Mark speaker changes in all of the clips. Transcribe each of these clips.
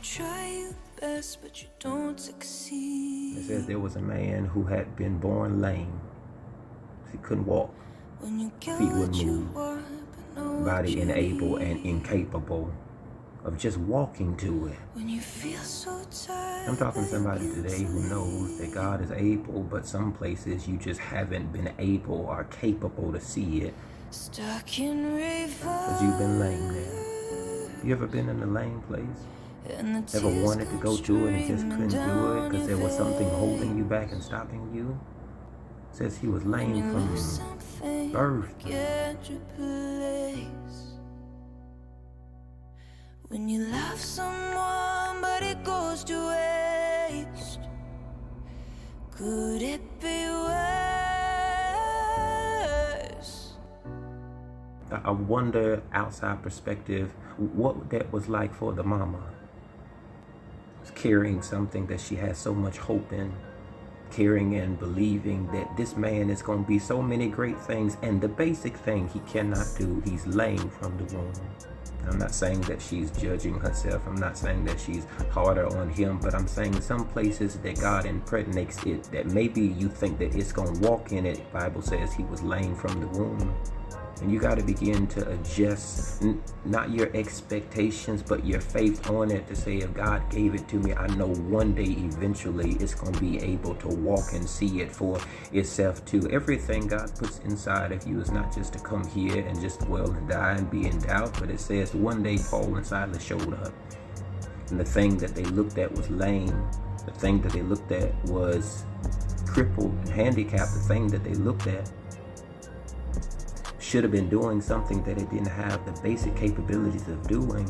Speaker 1: you try your best, but you don't succeed.
Speaker 2: It says there was a man who had been born lame. He couldn't walk. Feet wouldn't move. Body unable and incapable of just walking to it. I'm talking to somebody today who knows that God is able, but some places you just haven't been able or capable to see it because you've been lame there. You ever been in a lame place? Ever wanted to go to it and just couldn't do it because there was something holding you back and stopping you? It says he was lame from birth.
Speaker 1: When you love someone but it goes to waste, could it be worse?
Speaker 2: I wonder, outside perspective, what that was like for the mama. Carrying something that she has so much hope in, carrying and believing that this man is going to be so many great things, and the basic thing he cannot do, he's lame from the womb. I'm not saying that she's judging herself. I'm not saying that she's harder on him, but I'm saying some places that God impregnates it, that maybe you think that it's going to walk in it. The Bible says he was lame from the womb. And you got to begin to adjust, not your expectations, but your faith on it, to say, if God gave it to me, I know one day eventually it's going to be able to walk and see it for itself too. Everything God puts inside of you is not just to come here and just dwell and die and be in doubt, but it says one day Paul and Silas showed up. And the thing that they looked at was lame. The thing that they looked at was crippled and handicapped. The thing that they looked at should have been doing something that it didn't have the basic capabilities of doing.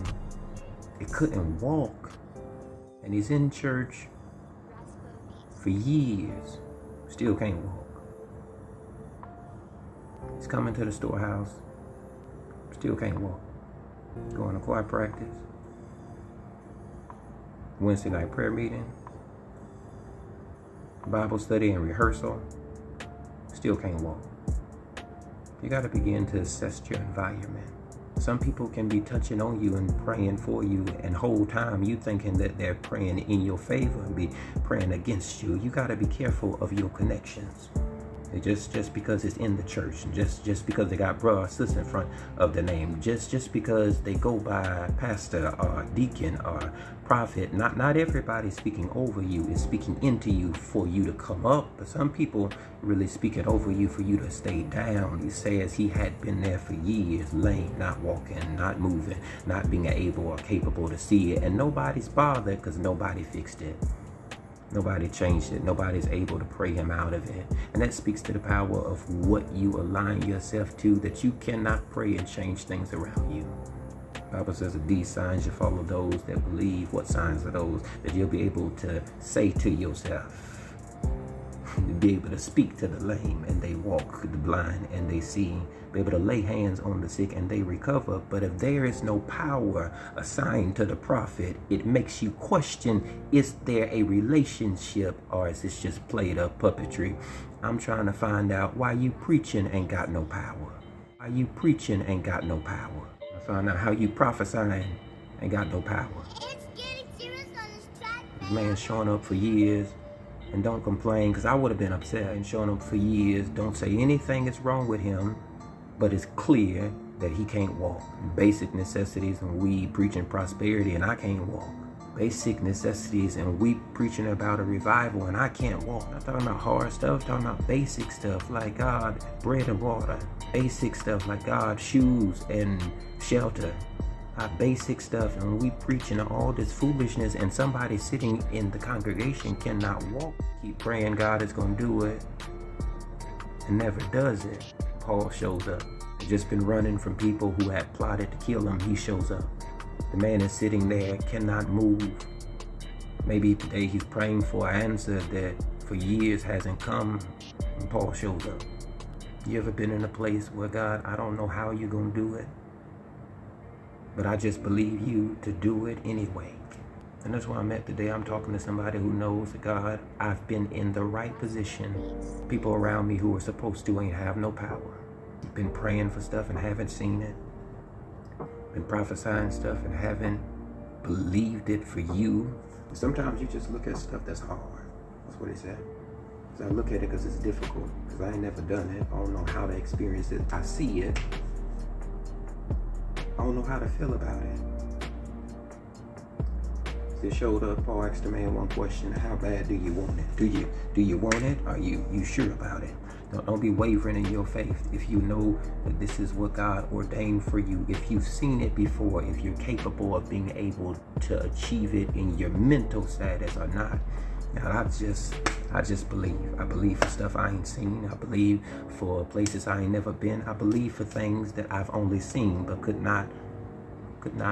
Speaker 2: It couldn't walk. And he's in church for years, still can't walk. He's coming to the storehouse, still can't walk. Going to choir practice, Wednesday night prayer meeting, Bible study and rehearsal, still can't walk. You got to begin to assess your environment. Some people can be touching on you and praying for you, and whole time you thinking that they're praying in your favor and be praying against you. You got to be careful of your connections. Just because it's in the church, just because they got brother or sister in front of the name, just because they go by pastor or deacon or prophet, not everybody speaking over you is speaking into you for you to come up. But some people really speaking over you for you to stay down. He says he had been there for years, lame, not walking, not moving, not being able or capable to see it, and nobody's bothered because nobody fixed it. Nobody changed it. Nobody's able to pray him out of it. And that speaks to the power of what you align yourself to, that you cannot pray and change things around you. The Bible says that these signs shall follow those that believe. What signs are those? That you'll be able to say to yourself, be able to speak to the lame and they walk, the blind and they see, be able to lay hands on the sick and they recover. But if there is no power assigned to the prophet, it makes you question, is there a relationship, or is this just played up puppetry? I'm trying to find out why you preaching and got no power. Why you preaching and got no power. I find out how you prophesying and got no power.
Speaker 3: It's getting serious on this track.
Speaker 2: This man's showing up for years. And don't complain, because I would have been upset and showing up for years. Don't say anything is wrong with him, but it's clear that he can't walk. Basic necessities, and we preaching prosperity and I can't walk. Basic necessities, and we preaching about a revival and I can't walk. I'm not talking about hard stuff, I'm talking about basic stuff like God, bread and water. Basic stuff like God, shoes and shelter. Basic stuff, and we preaching all this foolishness, and somebody sitting in the congregation cannot walk. Keep praying God is going to do it and never does it. Paul shows up. He's just been running from people who had plotted to kill him. He shows up. The man is sitting there, cannot move. Maybe today he's praying for an answer that for years hasn't come, and Paul shows up. You ever been in a place where God, I don't know how you're going to do it, but I just believe you to do it anyway? And that's why I'm at today. I'm talking to somebody who knows that God, I've been in the right position. People around me who are supposed to ain't have no power. Been praying for stuff and haven't seen it. Been prophesying stuff and haven't believed it for you. Sometimes you just look at stuff that's hard. That's what he said. So I look at it because it's difficult, because I ain't never done it. I don't know how to experience it. I see it. I don't know how to feel about it. It showed up. Paul asked the man one question: how bad do you want it? Do you want it? Are you sure about it? Don't be wavering in your faith. If you know that this is what God ordained for you, if you've seen it before, if you're capable of being able to achieve it in your mental status or not. Now I just believe. I believe for stuff I ain't seen. I believe for places I ain't never been. I believe for things that I've only seen but could not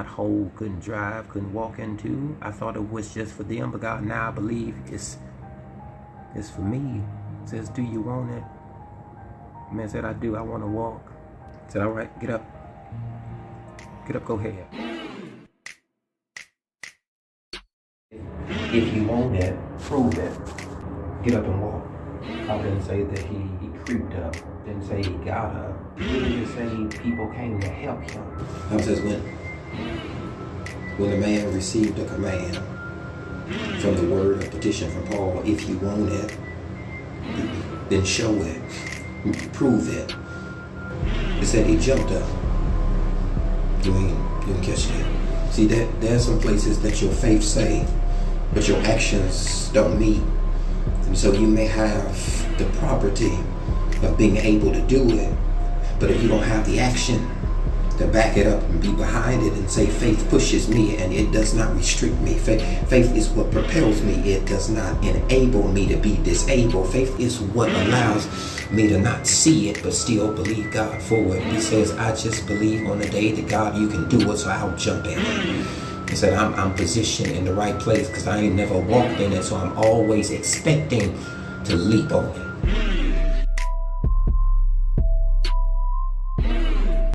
Speaker 2: hold, couldn't drive, couldn't walk into. I thought it was just for them, but God, now I believe it's for me. It says, do you want it? The man said, I do. I want to walk. I said, all right, get up. Get up, go ahead. If you want it, prove it. Get up and walk. I didn't say that he creeped up. Didn't say he got up. Didn't just say people came to help him. It says when the man received a command from the word of petition from Paul, if you want it, then show it, prove it. It said he jumped up. You didn't catch that. See, there's some places that your faith say, but your actions don't meet. And so you may have the property of being able to do it, but if you don't have the action to back it up and be behind it and say faith pushes me and it does not restrict me. Faith is what propels me. It does not enable me to be disabled. Faith is what allows me to not see it but still believe God for it. He says, I just believe on the day that God, you can do it, so I'll jump in it. He said, I'm positioned in the right place because I ain't never walked in it, so I'm always expecting to leap on it.